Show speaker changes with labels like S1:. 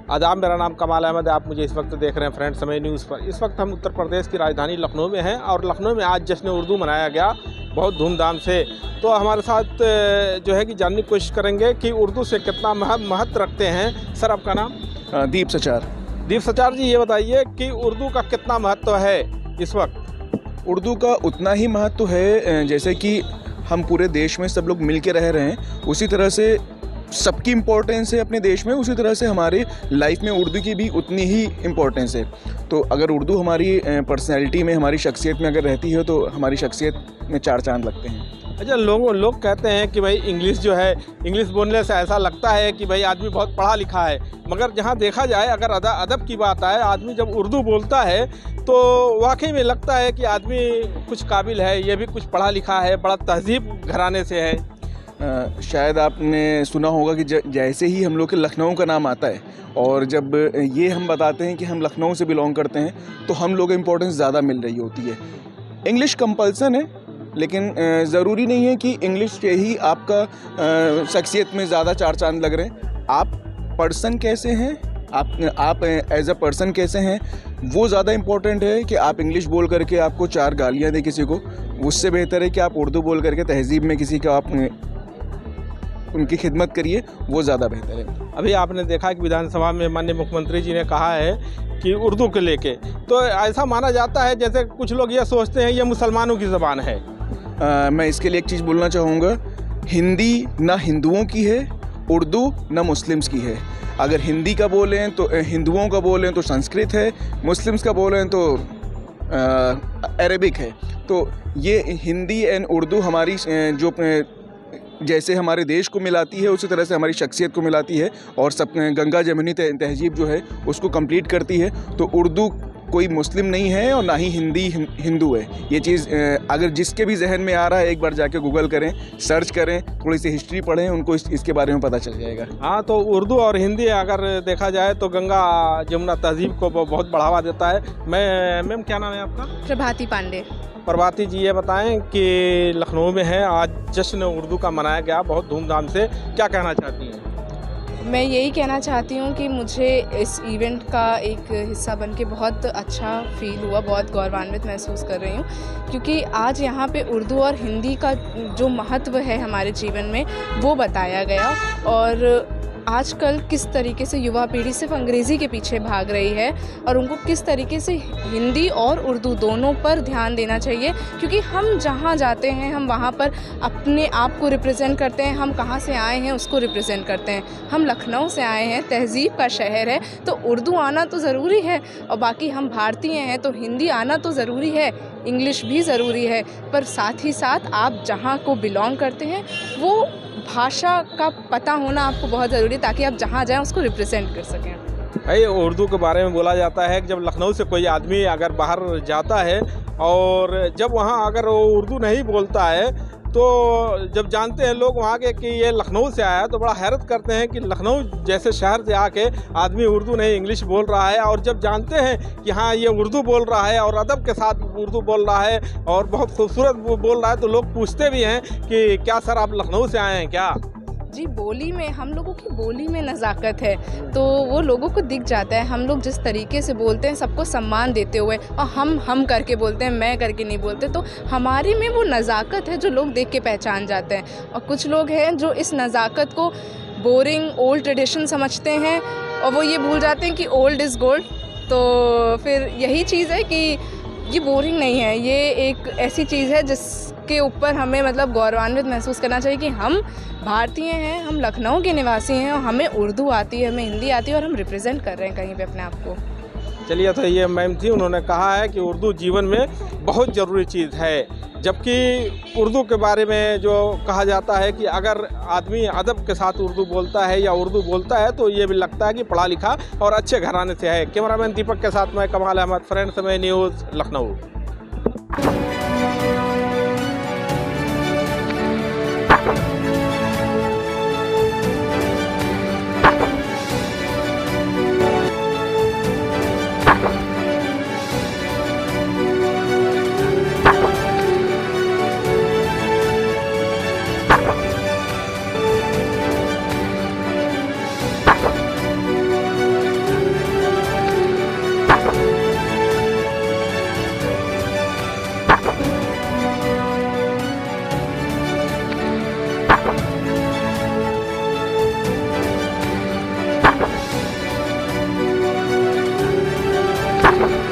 S1: आदाब, मेरा नाम कमाल अहमद है। आप मुझे इस वक्त देख रहे हैं फ्रेंड्स समय न्यूज़ पर। इस वक्त हम उत्तर प्रदेश की राजधानी लखनऊ में हैं और लखनऊ में आज जश्न उर्दू मनाया गया बहुत धूमधाम से। तो हमारे साथ जो है कि जानने की कोशिश करेंगे कि उर्दू से कितना महत्व रखते हैं। सर, आपका नाम?
S2: दीप सचार।
S1: दीप सचार जी, ये बताइए कि उर्दू का कितना महत्व है इस वक्त?
S2: उर्दू का उतना ही महत्व है जैसे कि हम पूरे देश में सब लोग मिल के रह रहे हैं, उसी तरह से सबकी इम्पोर्टेंस है अपने देश में, उसी तरह से हमारे लाइफ में उर्दू की भी उतनी ही इम्पोर्टेंस है। तो अगर उर्दू हमारी पर्सनैलिटी में, हमारी शख्सियत में अगर रहती है तो हमारी शख्सियत में चार चांद लगते हैं।
S1: अच्छा, लोग कहते हैं कि भाई इंग्लिश जो है, इंग्लिश बोलने से ऐसा लगता है कि भाई आदमी बहुत पढ़ा लिखा है, मगर जहाँ देखा जाए अगर अदब की बात आए, आदमी जब उर्दू बोलता है तो वाकई में लगता है कि आदमी कुछ काबिल है, ये भी कुछ पढ़ा लिखा है, बड़ा तहजीब घराने से है।
S2: शायद आपने सुना होगा कि जैसे ही हम लोग के लखनऊ का नाम आता है और जब ये हम बताते हैं कि हम लखनऊ से बिलोंग करते हैं तो हम लोग इम्पोर्टेंस ज़्यादा मिल रही होती है। इंग्लिश कंपल्सन है, लेकिन ज़रूरी नहीं है कि इंग्लिश से ही आपका शख्सियत में ज़्यादा चार चांद लग रहे हैं। आप पर्सन कैसे हैं, आप एज अ पर्सन कैसे हैं, वो ज़्यादा इम्पोर्टेंट है कि आप इंग्लिश बोल करके आपको चार गालियाँ दें किसी को। उससे बेहतर है कि आप उर्दू बोल करके तहजीब में किसी का आप उनकी खिदमत करिए, वो ज़्यादा बेहतर है।
S1: अभी आपने देखा कि विधानसभा में माननीय मुख्यमंत्री जी ने कहा है कि उर्दू को लेके, तो ऐसा माना जाता है जैसे कुछ लोग ये सोचते हैं ये मुसलमानों की ज़बान है।
S2: मैं इसके लिए एक चीज़ बोलना चाहूँगा, हिंदी ना हिंदुओं की है, उर्दू ना मुस्लिम्स की है। अगर हिंदी का बोलें तो हिंदुओं का बोलें तो संस्कृत है, मुस्लिम्स का बोलें तो अरेबिक है। तो ये हिंदी एंड उर्दू हमारी जो जैसे हमारे देश को मिलाती है उसी तरह से हमारी शख्सियत को मिलाती है और सब गंगा जमुनी तहजीब जो है उसको कंप्लीट करती है। तो उर्दू कोई मुस्लिम नहीं है और ना ही हिंदी हिंदू है। ये चीज़ अगर जिसके भी जहन में आ रहा है एक बार जाके गूगल करें, सर्च करें, थोड़ी सी हिस्ट्री पढ़ें, उनको इसके बारे में पता चल जाएगा।
S1: हाँ, तो उर्दू और हिंदी अगर देखा जाए तो गंगा जमुना तहजीब को बहुत बढ़ावा देता है। मैम, क्या नाम है आपका?
S3: प्रभाती पांडे।
S1: प्रभाती जी, ये बताएं कि लखनऊ में है आज जश्न उर्दू का मनाया गया बहुत धूमधाम से, क्या कहना चाहती हैं?
S3: मैं यही कहना चाहती हूँ कि मुझे इस इवेंट का एक हिस्सा बन के बहुत अच्छा फील हुआ, बहुत गौरवान्वित महसूस कर रही हूँ, क्योंकि आज यहाँ पे उर्दू और हिंदी का जो महत्व है हमारे जीवन में वो बताया गया। और आजकल किस तरीके से युवा पीढ़ी सिर्फ अंग्रेज़ी के पीछे भाग रही है और उनको किस तरीके से हिंदी और उर्दू दोनों पर ध्यान देना चाहिए, क्योंकि हम जहाँ जाते हैं हम वहाँ पर अपने आप को रिप्रेजेंट करते हैं। हम कहाँ से आए हैं उसको रिप्रेजेंट करते हैं। हम लखनऊ से आए हैं, तहजीब का शहर है, तो उर्दू आना तो ज़रूरी है और बाकी हम भारतीय हैं तो हिंदी आना तो ज़रूरी है, इंग्लिश भी ज़रूरी है, पर साथ ही साथ आप जहाँ को बिलोंग करते हैं वो भाषा का पता होना आपको बहुत ज़रूरी है, ताकि आप जहाँ जाएं उसको रिप्रेजेंट कर सकें।
S1: भाई, उर्दू के बारे में बोला जाता है कि जब लखनऊ से कोई आदमी अगर बाहर जाता है और जब वहाँ अगर वो उर्दू नहीं बोलता है तो जब जानते हैं लोग वहाँ के कि ये लखनऊ से आया है तो बड़ा हैरत करते हैं कि लखनऊ जैसे शहर से आके आदमी उर्दू नहीं इंग्लिश बोल रहा है। और जब जानते हैं कि हाँ ये उर्दू बोल रहा है और अदब के साथ उर्दू बोल रहा है और बहुत खूबसूरत बोल रहा है, तो लोग पूछते भी हैं कि क्या सर आप लखनऊ से आए हैं क्या?
S3: जी, बोली में, हम लोगों की बोली में नज़ाकत है, तो वो लोगों को दिख जाता है। हम लोग जिस तरीके से बोलते हैं सबको सम्मान देते हुए, और हम करके बोलते हैं, मैं करके नहीं बोलते, तो हमारी में वो नज़ाकत है जो लोग देख के पहचान जाते हैं। और कुछ लोग हैं जो इस नज़ाकत को बोरिंग ओल्ड ट्रेडिशन समझते हैं और वो ये भूल जाते हैं कि ओल्ड इज़ गोल्ड। तो फिर यही चीज़ है कि ये बोरिंग नहीं है, ये एक ऐसी चीज़ है जिसके ऊपर हमें मतलब गौरवान्वित महसूस करना चाहिए कि हम भारतीय हैं, हम लखनऊ के निवासी हैं और हमें उर्दू आती है, हमें हिंदी आती है और हम रिप्रेजेंट कर रहे हैं कहीं पे अपने आप को।
S1: चलिए, तो ये मैम थी, उन्होंने कहा है कि उर्दू जीवन में बहुत ज़रूरी चीज़ है, जबकि उर्दू के बारे में जो कहा जाता है कि अगर आदमी अदब के साथ उर्दू बोलता है या उर्दू बोलता है तो ये भी लगता है कि पढ़ा लिखा और अच्छे घराने से है। कैमरामैन दीपक के साथ मैं कमाल अहमद, फ्रेंड्स समय न्यूज़, लखनऊ।
S3: है।